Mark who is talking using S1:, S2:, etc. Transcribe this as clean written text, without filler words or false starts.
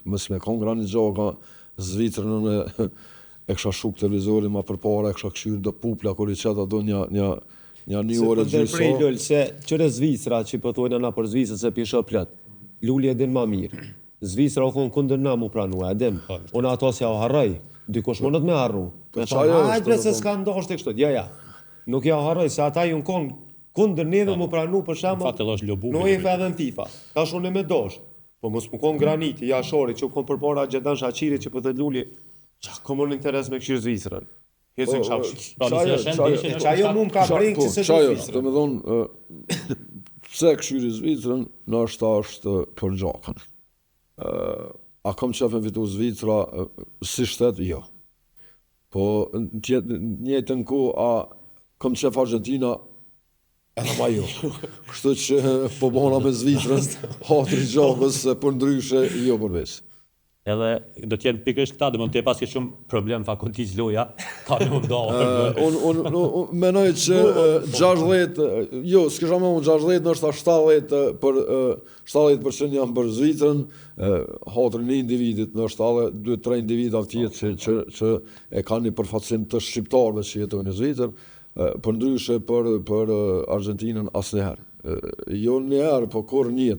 S1: mos me kon grani gjoka Zvicrën e kisha shuk televizorin ma përpara, e kisha këshyrë do pupla kur I qeta do një orë gjysë.
S2: Se qëre Zvicra që po thojnë na për Zvicrën se pisha plot. Luli e din ma mirë. Zvicra u thonë kundër na mu pranua, e din. Unë ato si ja u harroj. Dikush mënët me harru. Me thonë, hajde se s'ka ndosh të kështu. Ja. Nuk ja u harroj, se ata ju në konë kundër neve mu pranu për shembull. Në UEFA edhe në FIFA. Tash unë me dosh. Po mos më konë graniti, jashori, që u konë përpara Gjedan Shaqiri që për të Luli, qa komon interes me këshirë Zvicrën. Hecën qajo mu më ka brinjë që se du Zvicrën.
S1: Të me thonë, pse këshirë Zvicrën, në është për gjakën. A kam qef me fitu Zvicra si shtet? Jo. Po njëtën ku, a kam qef Argentina? Edhe ma jo. Kështu që po bona me Zvicrën, hatri gjakës, për ndryshe, jo përveç.
S3: Edhe do t'jenë pikërisht këta, dhe mund t'je paske shumë problem fakultis loja, ka në më ndohë.
S1: Unë menoj që 60, jo, s'kisha me unë 60, nështë 70% janë për Zvicrën, hatrin e individit, nështë ale 2-3 individ av tjetë që e ka një përfacim të shqiptarve që jetojnë në Zvicrën, për ndryshe për Argentinën asnjëherë. Jo njëherë, po kur njët.